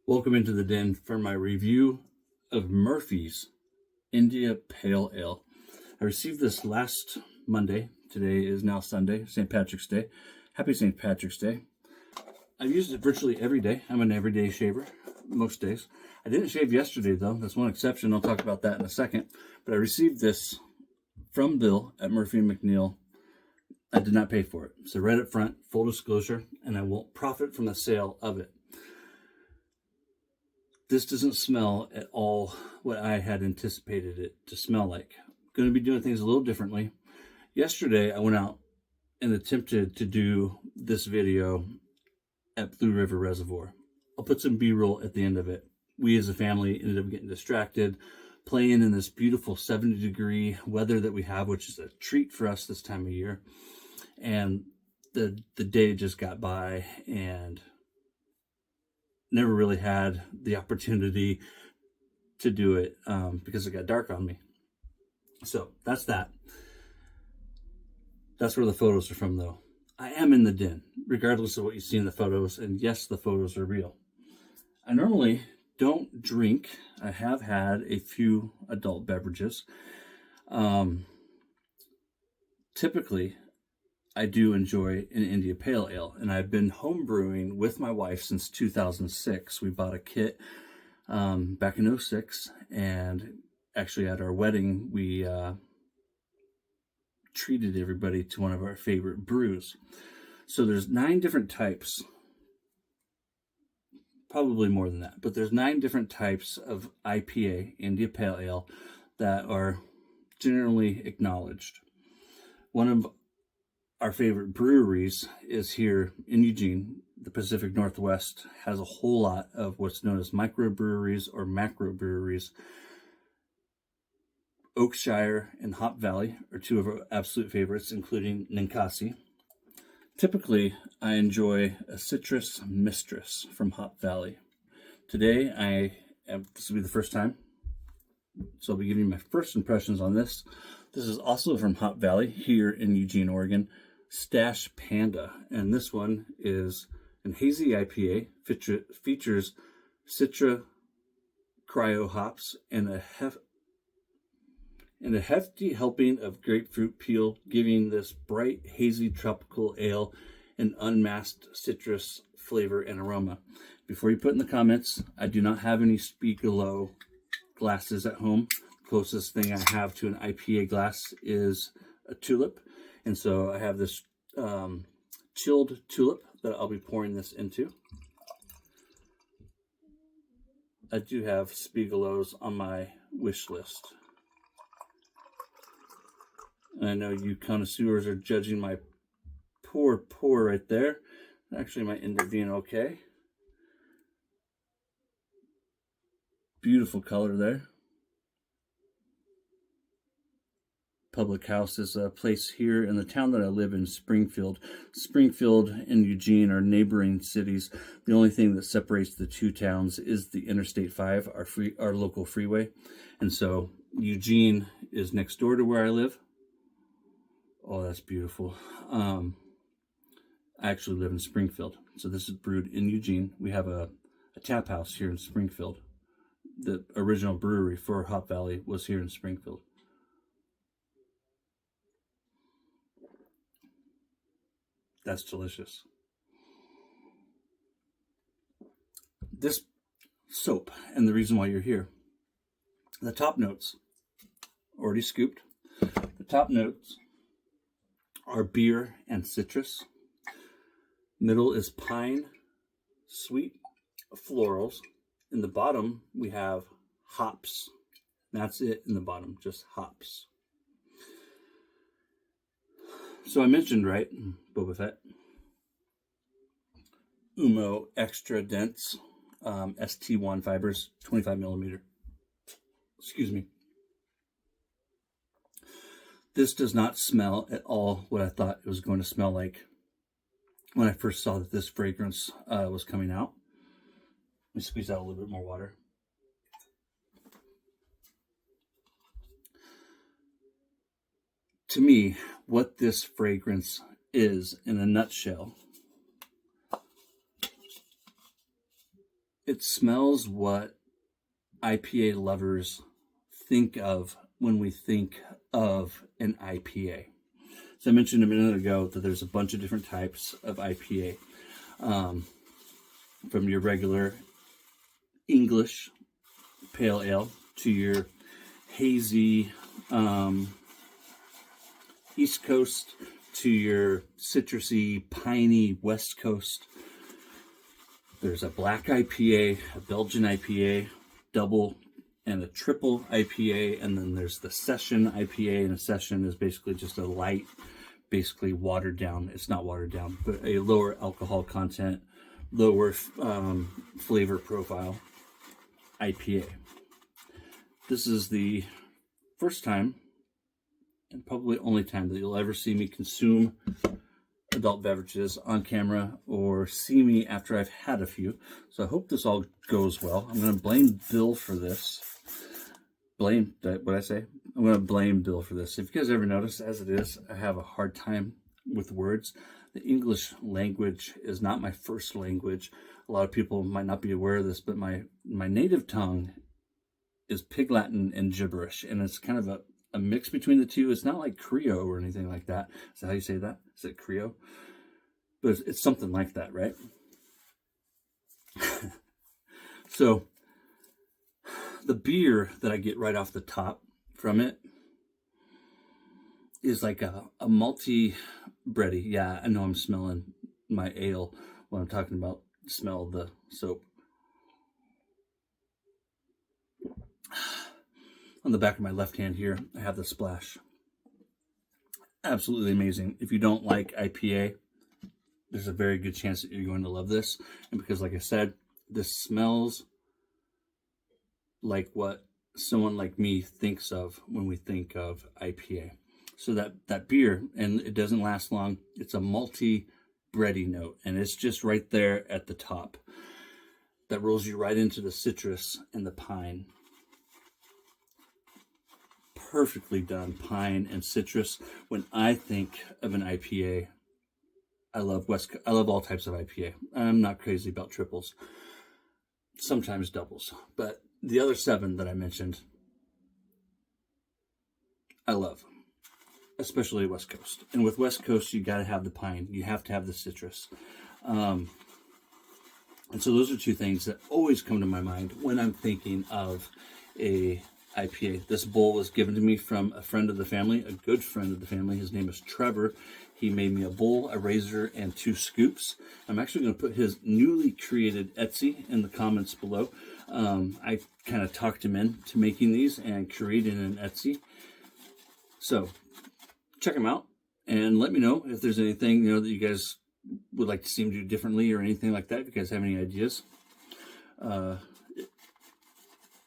Welcome into the den for my review of Murphy's India Pale Ale. I received this last Monday. Today is now Sunday, St. Patrick's Day. Happy St. Patrick's Day. I've used it virtually every day. I'm an everyday shaver, most days. I didn't shave yesterday, though. That's one exception. I'll talk about that in a second. But I received this from Bill at Murphy and McNeil. I did not pay for it. So right up front, full disclosure, and I won't profit from the sale of it. This doesn't smell at all what I had anticipated it to smell like. I'm going to be doing things a little differently. Yesterday, I went out and attempted to do this video at Blue River Reservoir. I'll put some B-roll at the end of it. We as a family ended up getting distracted, playing in this beautiful 70-degree weather that we have, which is a treat for us this time of year. And the day just got by and never really had the opportunity to do it because it got dark on me. So that's that. That's where the photos are from, though. I am in the den, regardless of what you see in the photos. And yes, the photos are real. I normally don't drink. I have had a few adult beverages. Typically, I do enjoy an India Pale Ale, and I've been home brewing with my wife since 2006. We bought a kit back in 06, and actually at our wedding, we treated everybody to one of our favorite brews. So there's 9 different types, probably more than that, but there's 9 different types of IPA, India Pale Ale, that are generally acknowledged. One of our favorite breweries is here in Eugene. The Pacific Northwest has a whole lot of what's known as microbreweries or macro breweries. Oakshire and Hop Valley are 2 of our absolute favorites, including Ninkasi. Typically, I enjoy a Citrus Mistress from Hop Valley. Today, this will be the first time, so I'll be giving you my first impressions on this. This is also from Hop Valley here in Eugene, Oregon. Stash Panda, and this one is an hazy IPA, features Citra cryo hops and a hefty helping of grapefruit peel, giving this bright hazy tropical ale an unmasked citrus flavor and aroma. Before you put in the comments, I do not have any Spiegelau glasses at home. Closest thing I have to an IPA glass is a tulip. And so I have this chilled tulip that I'll be pouring this into. I do have Spiegelau's on my wish list. And I know you connoisseurs are judging my pour right there. It actually might end up being okay. Beautiful color there. Public House is a place here in the town that I live in, Springfield. Springfield and Eugene are neighboring cities. The only thing that separates the 2 towns is the Interstate 5, our local freeway. And so Eugene is next door to where I live. Oh, that's beautiful. I actually live in Springfield. So this is brewed in Eugene. We have a tap house here in Springfield. The original brewery for Hop Valley was here in Springfield. That's delicious. This soap, and the reason why you're here, the top notes, already scooped. The top notes are beer and citrus. Middle is pine, sweet florals. In the bottom, we have hops. That's it in the bottom, just hops. So I mentioned, right, Boba Fett, Oumo extra dense ST-1 fibers, 25 millimeter. Excuse me. This does not smell at all what I thought it was going to smell like when I first saw that this fragrance was coming out. Let me squeeze out a little bit more water. To me, what this fragrance is in a nutshell It smells what IPA lovers think of when we think of an IPA. So I mentioned a minute ago that there's a bunch of different types of IPA, from your regular English pale ale to your hazy East Coast to your citrusy, piney West Coast. There's a black IPA, a Belgian IPA, double and a triple IPA, and then there's the session IPA, and a session is basically just a light, basically watered down. It's not watered down, but a lower alcohol content, lower flavor profile IPA. This is the first time, and probably only time, that you'll ever see me consume adult beverages on camera or see me after I've had a few. So I hope this all goes well. I'm going to blame Bill for this. I'm going to blame Bill for this. If you guys ever notice, as it is, I have a hard time with words. The English language is not my first language. A lot of people might not be aware of this, but my native tongue is Pig Latin and gibberish, and it's kind of a mix between the two. It's not like Creole or anything like that. Is that how you say that? Is it Creole? But it's something like that, right? So the beer that I get right off the top from it is like a malty bready. Yeah, I know I'm smelling my ale when I'm talking about smell the soap. On the back of my left hand here, I have the splash. Absolutely amazing. If you don't like IPA, there's a very good chance that you're going to love this. And because, like I said, this smells like what someone like me thinks of when we think of IPA. So that beer, and it doesn't last long, it's a malty, bready note, and it's just right there at the top. That rolls you right into the citrus and the pine. Perfectly done pine and citrus. When I think of an IPA, I love all types of IPA. I'm not crazy about triples, sometimes doubles, but the other 7 that I mentioned, I love, especially West Coast. And with West Coast, you got to have the pine. You have to have the citrus. And so those are 2 things that always come to my mind when I'm thinking of a IPA. This bowl was given to me from a friend of the family, a good friend of the family. His name is Trevor. He made me a bowl, a razor, and 2 scoops. I'm actually going to put his newly created Etsy in the comments below. I kind of talked him into making these and creating an Etsy. So check him out and let me know if there's anything that you guys would like to see him do differently or anything like that. If you guys have any ideas.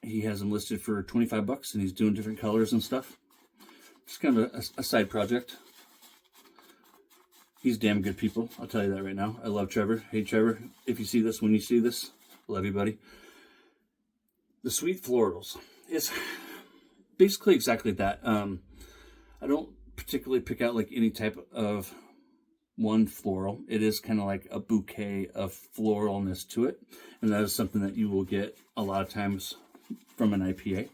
He has them listed for $25, and he's doing different colors and stuff. Just kind of a side project. He's damn good people, I'll tell you that right now. I love Trevor. Hey, Trevor, if you see this, when you see this, love you, buddy. The sweet florals is basically exactly that. I don't particularly pick out like any type of one floral. It is kind of like a bouquet of floralness to it, and that is something that you will get a lot of times from an IPA.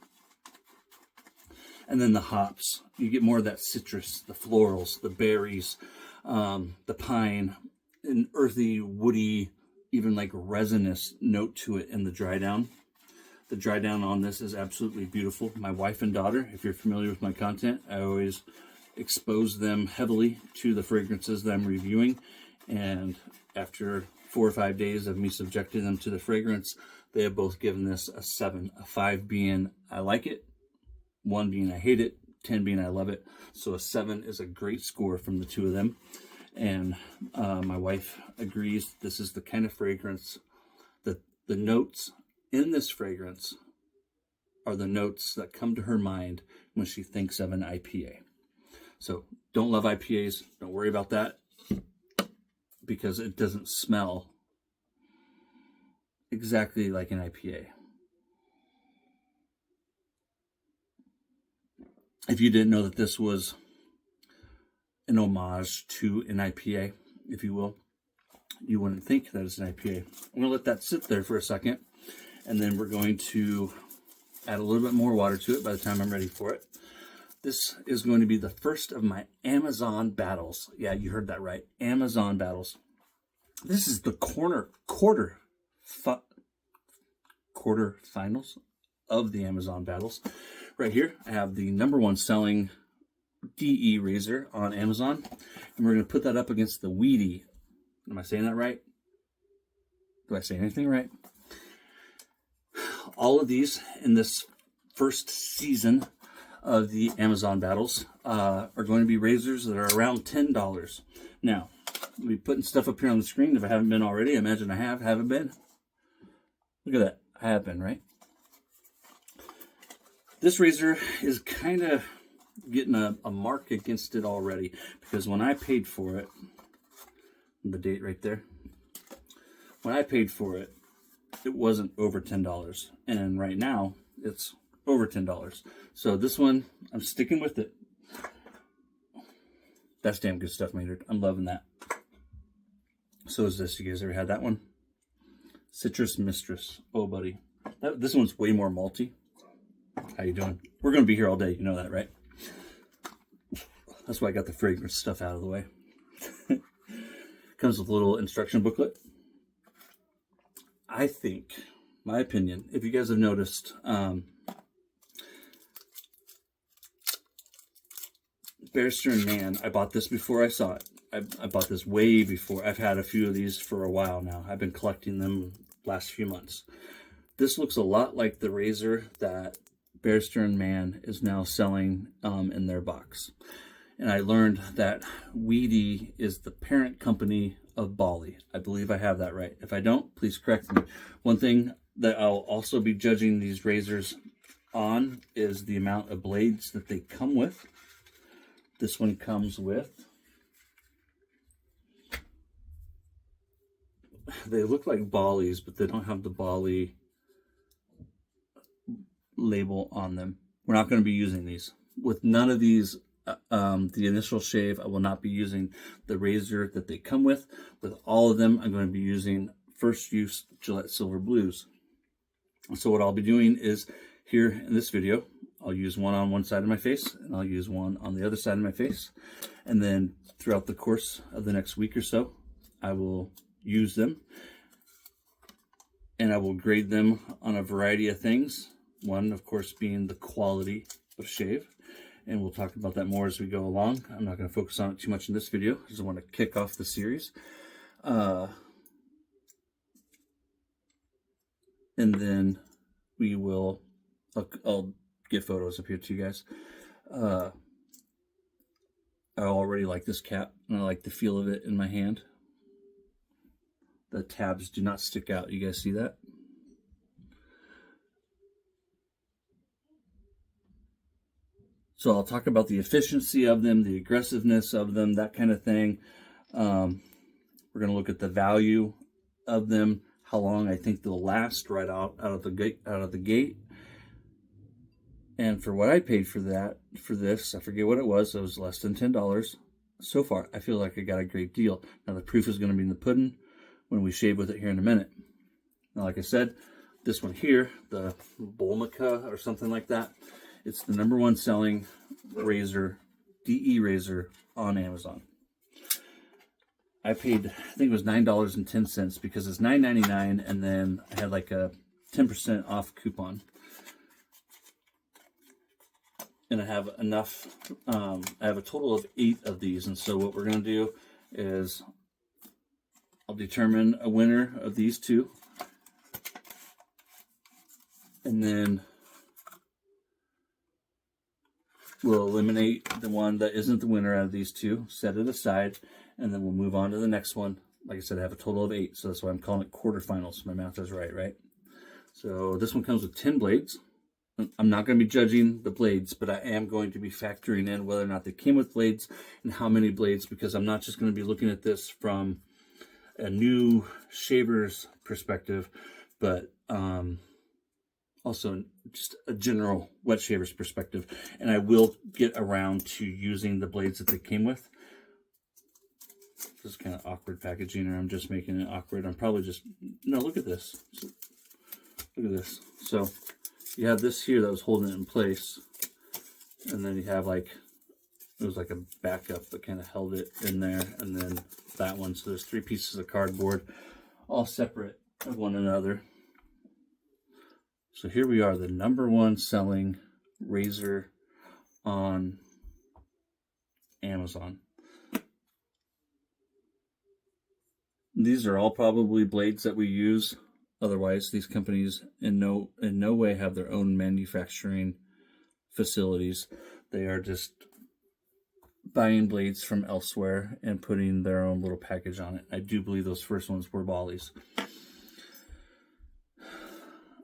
And then the hops, you get more of that citrus, the florals, the berries, the pine, an earthy, woody, even like resinous note to it in the dry down. The dry down on this is absolutely beautiful. My wife and daughter, if you're familiar with my content, I always expose them heavily to the fragrances that I'm reviewing. And after 4 or 5 days of me subjecting them to the fragrance, they have both given this a 7, a 5 being I like it, 1 being I hate it, 10 being I love it. So a 7 is a great score from the 2 of them. And my wife agrees this is the kind of fragrance that the notes in this fragrance are the notes that come to her mind when she thinks of an IPA. So don't love IPAs. Don't worry about that, because it doesn't smell exactly like an IPA. If you didn't know that this was an homage to an IPA, if you will, you wouldn't think that it's an IPA. I'm going to let that sit there for a second. And then we're going to add a little bit more water to it by the time I'm ready for it. This is going to be the first of my Amazon battles. Yeah, you heard that right. Amazon battles. This is the quarter finals of the Amazon battles. Right here, I have the #1 selling DE razor on Amazon, and we're going to put that up against the Weedy. Am I saying that right? Do I say anything right? All of these in this first season of the Amazon battles are going to be razors that are around $10. Now, I'll be putting stuff up here on the screen if I haven't been already. I imagine I haven't been. Look at that. I have been, right? This razor is kind of getting a mark against it already, because when I paid for it, the date right there, when I paid for it, it wasn't over $10, and right now it's over $10. So this one, I'm sticking with it. That's damn good stuff, Maynard. I'm loving that. So is this. You guys ever had that one? Citrus Mistress. Oh, buddy. This one's way more malty. How you doing? We're going to be here all day. You know that, right? That's why I got the fragrance stuff out of the way. Comes with a little instruction booklet. I think, my opinion, if you guys have noticed, Bear Stearns Man, I bought this before I saw it. I bought this way before. I've had a few of these for a while now. I've been collecting them last few months. This looks a lot like the razor that Bear Stearns Man is now selling in their box. And I learned that Weedy is the parent company of Bali. I believe I have that right. If I don't, please correct me. One thing that I'll also be judging these razors on is the amount of blades that they come with. This one comes with, they look like Bali's, but they don't have the Bali label on them. We're not going to be using these. With none of these, the initial shave, I will not be using the razor that they come with. With all of them, I'm going to be using first use Gillette Silver Blues. So what I'll be doing is, here in this video, I'll use one on one side of my face, and I'll use one on the other side of my face. And then throughout the course of the next week or so, I will use them. And I will grade them on a variety of things. One, of course, being the quality of shave. And we'll talk about that more as we go along. I'm not going to focus on it too much in this video. I just want to kick off the series. And then we will, I'll get photos up here to you guys. I already like this cap, and I like the feel of it in my hand. The tabs do not stick out. You guys see that? So I'll talk about the efficiency of them, the aggressiveness of them, that kind of thing. We're going to look at the value of them, how long I think they'll last right out of the gate. And for what I paid for this, I forget what it was less than $10. So far, I feel like I got a great deal. Now the proof is going to be in the pudding when we shave with it here in a minute. Now, like I said, this one here, the Bulmica or something like that, it's the #1 selling razor, DE razor on Amazon. I paid, I think it was $9.10 because it's $9.99, and then I had like a 10% off coupon. And I have enough, I have a total of 8 of these. And so what we're going to do is I'll determine a winner of these 2. And then we'll eliminate the one that isn't the winner out of these 2, set it aside, and then we'll move on to the next one. Like I said, I have a total of 8, so that's why I'm calling it quarterfinals. My math is right? So this one comes with 10 blades. I'm not going to be judging the blades, but I am going to be factoring in whether or not they came with blades and how many blades, because I'm not just going to be looking at this from a new shaver's perspective, but also just a general wet shaver's perspective. And I will get around to using the blades that they came with. This is kind of awkward packaging, or I'm just making it awkward. I'm probably just, no, look at this. Look at this. So you have this here that was holding it in place, and then you have like, it was like a backup that kind of held it in there, and then that one. So there's 3 pieces of cardboard, all separate of one another. So here we are, the #1 selling razor on Amazon. These are all probably blades that we use. Otherwise, these companies in no way have their own manufacturing facilities. They are just buying blades from elsewhere and putting their own little package on it. I do believe those first ones were Bollies. I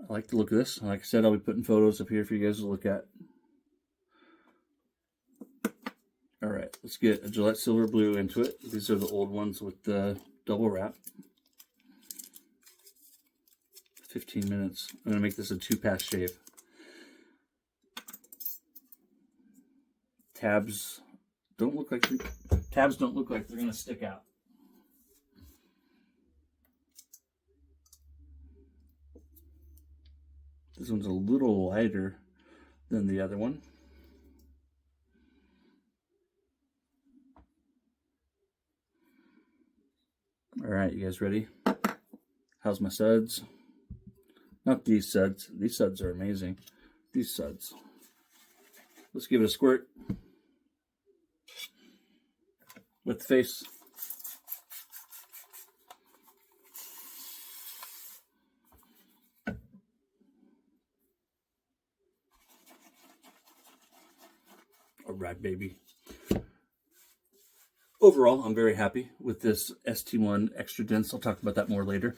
like the look of this. Like I said, I'll be putting photos up here for you guys to look at. All right, let's get a Gillette Silver Blue into it. These are the old ones with the double wrap. 15 minutes. I'm gonna make this a 2-pass shave. Tabs don't look like they're gonna stick out. This one's a little lighter than the other one. All right, you guys ready? How's my suds? Not these suds. These suds are amazing. These suds. Let's give it a squirt. With the face. All right, baby. Overall, I'm very happy with this ST-1 extra dense. I'll talk about that more later.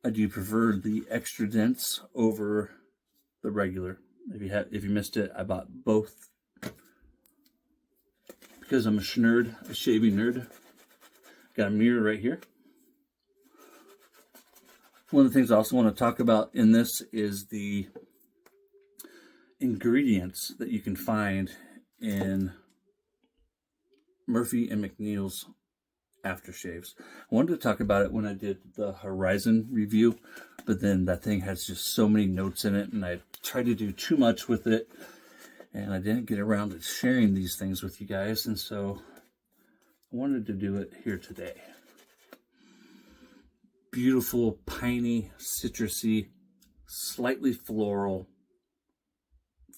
I do prefer the extra dense over the regular. If you missed it, I bought both because I'm a shaving nerd. Got a mirror right here. One of the things I also want to talk about in this is the ingredients that you can find in Murphy and McNeil's aftershaves. I wanted to talk about it when I did the Horizon review, but then that thing has just so many notes in it, and I tried to do too much with it, and I didn't get around to sharing these things with you guys, and so I wanted to do it here today. Beautiful, piney, citrusy, slightly floral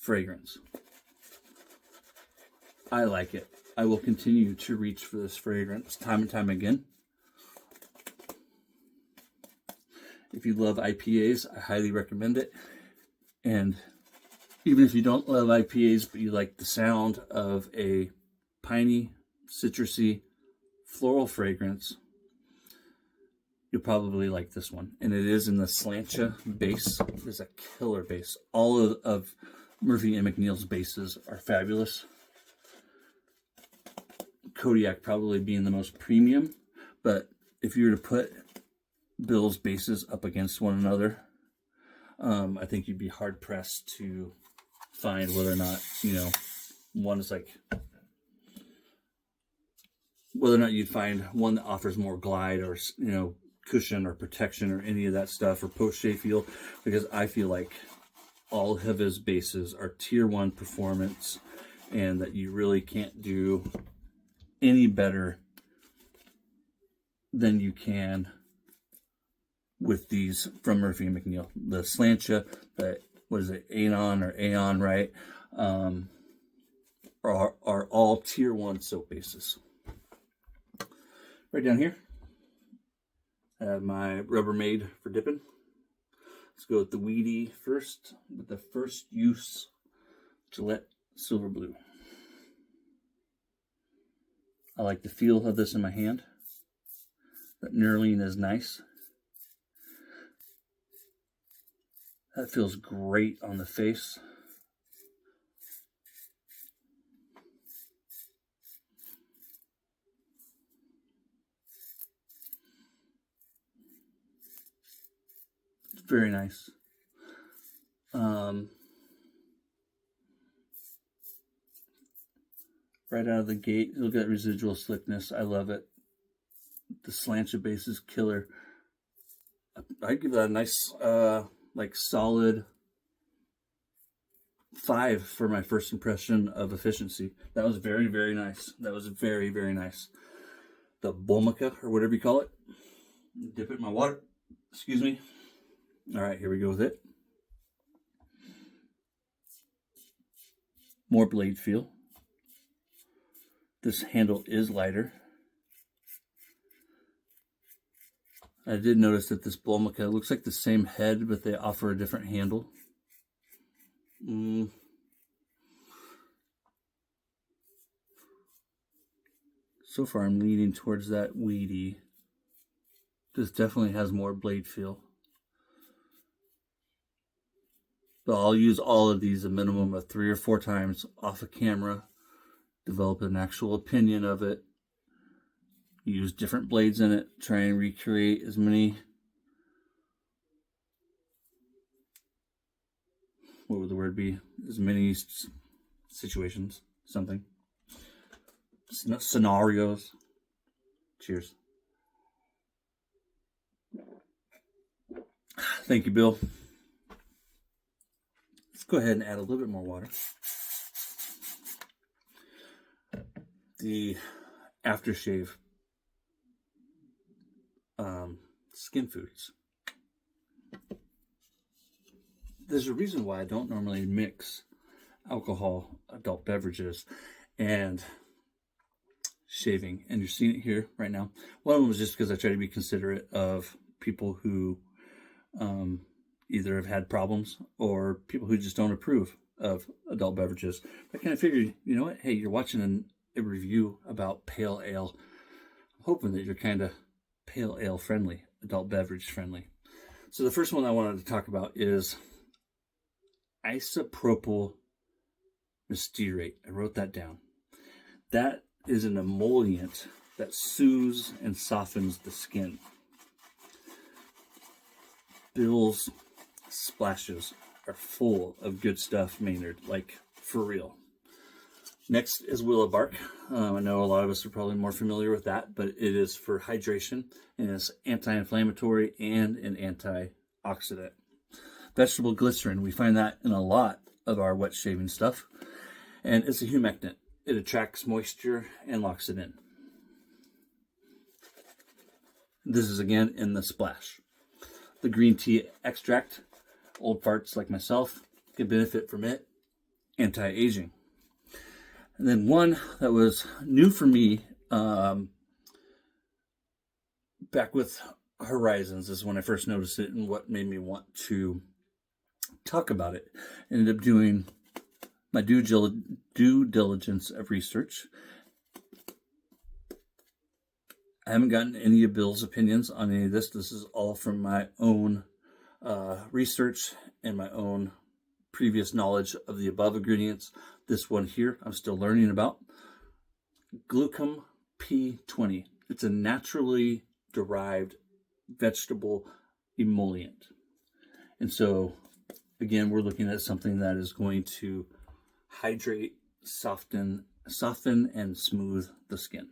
fragrance. I like it. I will continue to reach for this fragrance time and time again. If you love IPAs, I highly recommend it. And even if you don't love IPAs, but you like the sound of a piney, citrusy, floral fragrance, you'll probably like this one. And it is in the Slantia base. It is a killer base. All of Murphy and McNeil's bases are fabulous. Kodiak probably being the most premium, but if you were to put Bill's bases up against one another, I think you'd be hard pressed to find whether or not, one is like, whether or not you'd find one that offers more glide or, cushion or protection or any of that stuff, or post-shave feel, because I feel like all of his bases are tier 1 performance, and that you really can't do any better than you can with these from Murphy and McNeil. The Slantia, what is it, Aeon, right? Are all tier 1 soap bases. Right down here, I have my Rubbermaid for dipping. Let's go with the Weedy first, with the first use Gillette Silver Blue. I like the feel of this in my hand. That knurling is nice. That feels great on the face. It's very nice. Right out of the gate, look at that residual slickness. I love it. The Slantia base is killer. I'd give that a nice, like solid 5 for my first impression of efficiency. That was very, very nice. That was very, very nice. The Bulmica, or whatever you call it. Dip it in my water. Excuse me. All right, here we go with it. More blade feel. This handle is lighter. I did notice that this Bulmica looks like the same head, but they offer a different handle. So far I'm leaning towards that weedy. This definitely has more blade feel. But I'll use all of these a minimum of 3 or 4 times off of camera, develop an actual opinion of it, use different blades in it, try and recreate as many, what would the word be? As many situations, something. Scenarios. Cheers. Thank you, Bill. Let's go ahead and add a little bit more water. The aftershave skin foods. There's a reason why I don't normally mix alcohol, adult beverages, and shaving, and you're seeing it here right now. One of them was just because I try to be considerate of people who either have had problems or people who just don't approve of adult beverages. I kind of figured, you know what, hey, you're watching a review about pale ale. I'm hoping that you're kind of pale ale friendly, adult beverage friendly. So the first one I wanted to talk about is isopropyl stearate. I wrote that down. That is an emollient that soothes and softens the skin. Bill's splashes are full of good stuff, Maynard, like for real. Next is willow bark. I know a lot of us are probably more familiar with that, but it is for hydration and it's anti-inflammatory and an antioxidant. Vegetable glycerin, we find that in a lot of our wet shaving stuff, and it's a humectant. It attracts moisture and locks it in. This is again in the splash. The green tea extract, old farts like myself can benefit from it. Anti-aging. And then one that was new for me back with Horizons is when I first noticed it, and what made me want to talk about it. Ended up doing my due diligence of research. I haven't gotten any of Bill's opinions on any of this. This is all from my own research and my own previous knowledge of the above ingredients. This one here, I'm still learning about. Glucom P20. It's a naturally derived vegetable emollient. And so, again, we're looking at something that is going to hydrate, soften, and smooth the skin.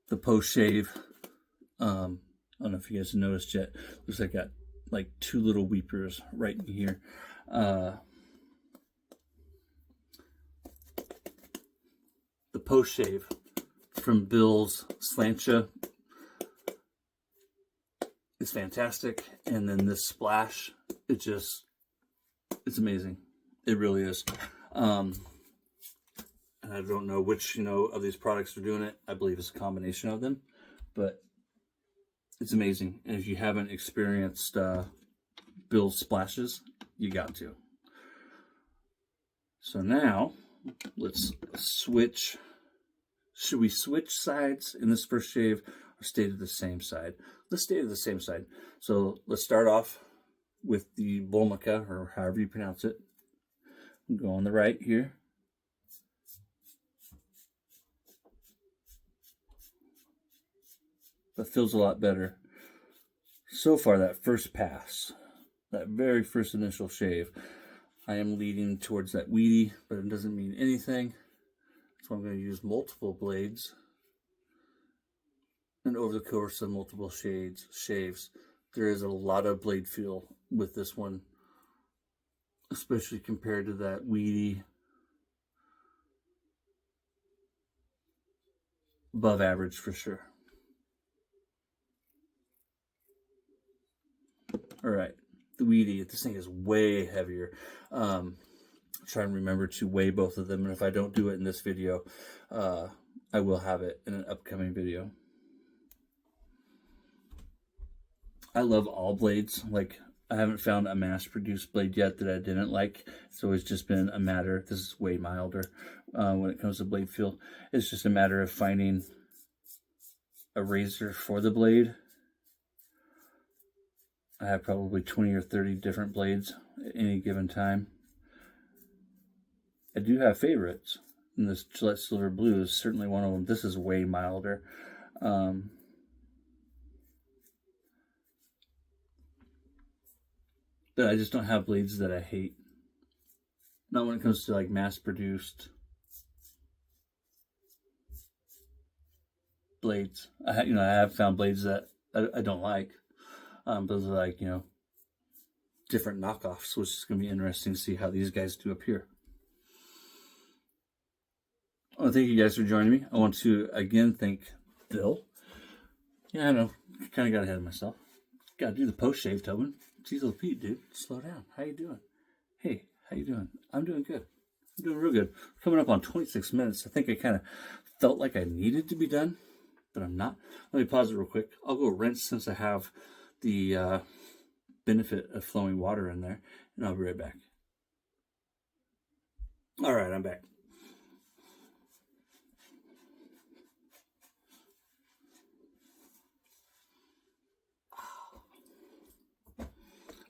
The post-shave, I don't know if you guys have noticed yet, looks like I got like 2 little weepers right in here. The post-shave from Bill's Slantia is fantastic, and then this splash, it's amazing. It really is. And I don't know which, of these products are doing it. I believe it's a combination of them, but it's amazing. And if you haven't experienced Bill's splashes, you got to. So now, let's switch. Should we switch sides in this first shave or stay to the same side? Let's stay to the same side. So let's start off with the Bulmica, or however you pronounce it. Go on the right here. That feels a lot better. So far, that first pass, that very first initial shave, I am leading towards that weedy, but it doesn't mean anything. So I'm going to use multiple blades and over the course of multiple shaves, there is a lot of blade feel with this one, especially compared to that weedy, above average for sure. All right, the weedy, this thing is way heavier. Try and remember to weigh both of them, and if I don't do it in this video, I will have it in an upcoming video. I love all blades. Like, I haven't found a mass-produced blade yet that I didn't like. It's always just been a matter, this is way milder when it comes to blade feel. It's just a matter of finding a razor for the blade. I have probably 20 or 30 different blades at any given time. I do have favorites, and this Gillette Silver Blue is certainly one of them. This is way milder. But I just don't have blades that I hate. Not when it comes to like mass-produced blades. I have found blades that I don't like. Those are like, different knockoffs, which is going to be interesting to see how these guys do up here. I want to thank you guys for joining me. I want to again thank Bill. Yeah, I know, kind of got ahead of myself. Got to do the post shave, Tobin. Jeez, little Pete, dude, slow down. How you doing? Hey, how you doing? I'm doing good. I'm doing real good. Coming up on 26 minutes. I think I kind of felt like I needed to be done, but I'm not. Let me pause it real quick. I'll go rinse since I have the benefit of flowing water in there, and I'll be right back. All right, I'm back.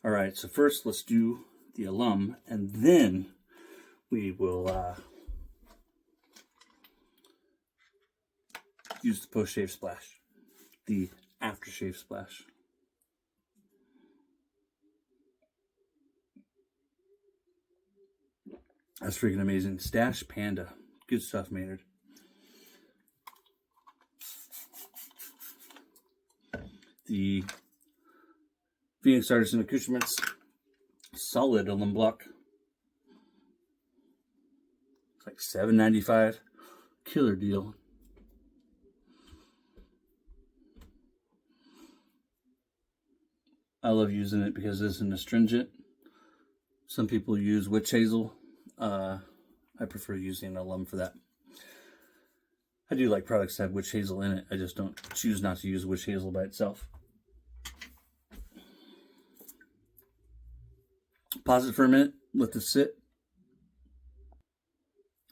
All right, so first let's do the Alum, and then we will use the post-shave splash, the aftershave splash. That's freaking amazing. Stash Panda. Good stuff, Maynard. The Phoenix Artisan Accoutrements solid alum block. It's like $7.95. Killer deal. I love using it because it's an astringent. Some people use witch hazel. I prefer using alum for that. I do like products that have witch hazel in it. I just don't choose not to use witch hazel by itself. Pause it for a minute. Let this sit.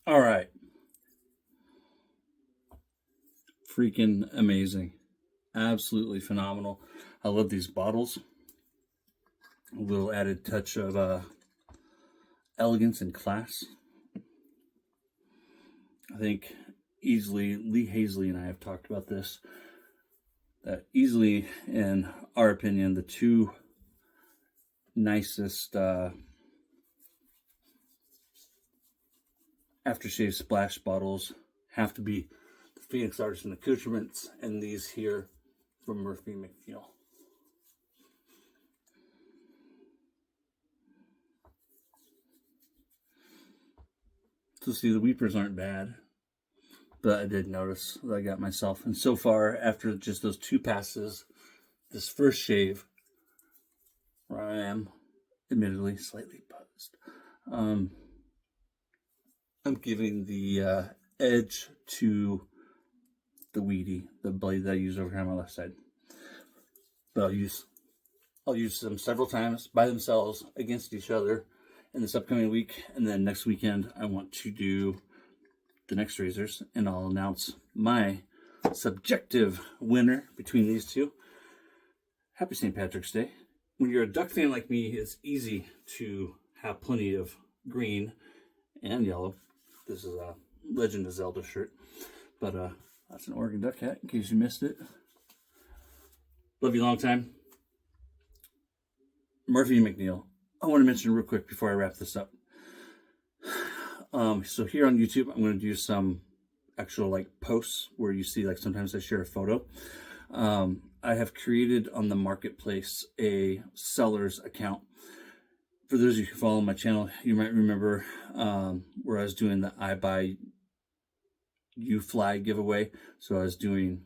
All right. Freaking amazing. Absolutely phenomenal. I love these bottles. A little added touch of elegance and class. I think easily, Lee Hazley and I have talked about this, that easily, in our opinion, the two nicest aftershave splash bottles have to be the Phoenix Artisan Accoutrements and these here from Murphy and McNeil. So see, the weepers aren't bad, but I did notice that I got myself. And so far, after just those two passes, this first shave, where I am admittedly slightly buzzed, I'm giving the edge to the weedy, the blade that I use over here on my left side. But I'll use them several times by themselves against each other in this upcoming week, and then next weekend I want to do the next razors, and I'll announce my subjective winner between these two. Happy St. Patrick's Day. When you're a duck fan like me, it's easy to have plenty of green and yellow. This is a Legend of Zelda shirt, but that's an Oregon Duck hat in case you missed it. Love you long time. Murphy and McNeil. I want to mention real quick before I wrap this up. So here on YouTube, I'm going to do some actual like posts where you see like sometimes I share a photo. I have created on the marketplace a seller's account. For those of you who follow my channel, you might remember where I was doing the I Buy You Fly giveaway. So I was doing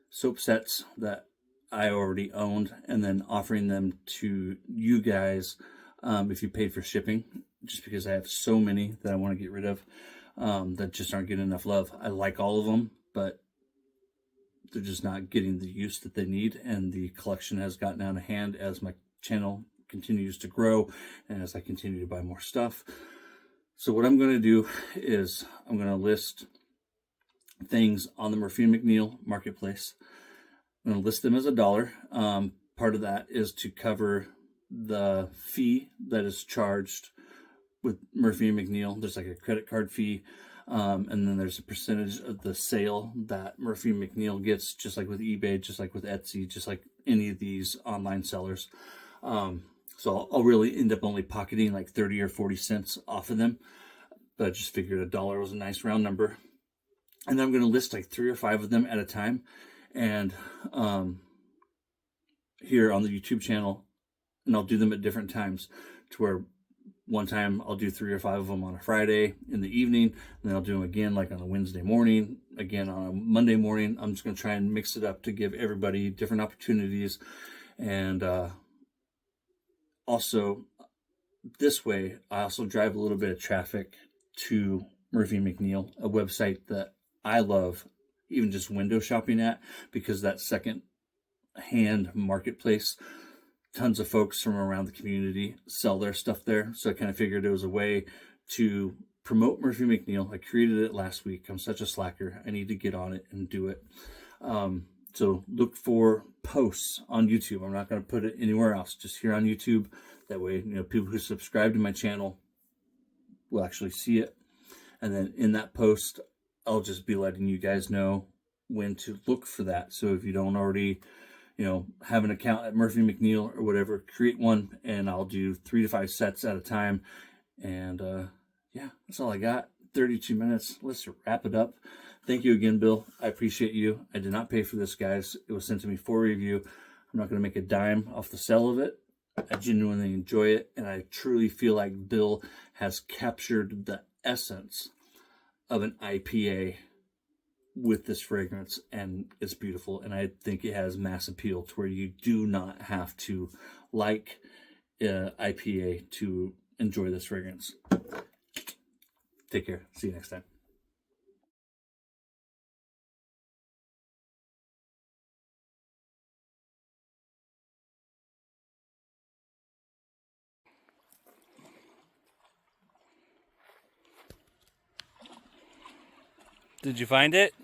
soap sets that I already owned and then offering them to you guys if you paid for shipping, just because I have so many that I want to get rid of that just aren't getting enough love. I like all of them, but they're just not getting the use that they need, and the collection has gotten out of hand as my channel continues to grow and as I continue to buy more stuff. So what I'm going to do is I'm going to list things on the Murphy and McNeil marketplace. I'm going to list them as $1. Part of that is to cover the fee that is charged with Murphy and McNeil. There's like a credit card fee. And then there's a percentage of the sale that Murphy and McNeil gets, just like with eBay, just like with Etsy, just like any of these online sellers. So I'll really end up only pocketing like 30 or 40 cents off of them. But I just figured $1 was a nice round number. And then I'm going to list like 3 or 5 of them at a time. And here on the YouTube channel, and I'll do them at different times, to where one time I'll do 3 or 5 of them on a Friday in the evening, and then I'll do them again like on a Wednesday morning, again on a Monday morning. I'm just going to try and mix it up to give everybody different opportunities. And also, this way, I also drive a little bit of traffic to Murphy and McNeil, a website that I love even just window shopping at, because that second hand marketplace, tons of folks from around the community sell their stuff there. So I kind of figured it was a way to promote Murphy McNeil. I created it last week. I'm such a slacker. I need to get on it and do it. So look for posts on YouTube. I'm not going to put it anywhere else, just here on YouTube. That way, people who subscribe to my channel will actually see it. And then in that post, I'll just be letting you guys know when to look for that. So if you don't already have an account at Murphy McNeil or whatever, create one, and I'll do 3 to 5 sets at a time. And yeah, that's all I got. 32 minutes. Let's wrap it up. Thank you again, Bill. I appreciate you. I did not pay for this, guys. It was sent to me for review. I'm not going to make a dime off the sale of it. I genuinely enjoy it, and I truly feel like Bill has captured the essence of an IPA with this fragrance, and it's beautiful. And I think it has mass appeal to where you do not have to like IPA to enjoy this fragrance. Take care. See you next time. Did you find it?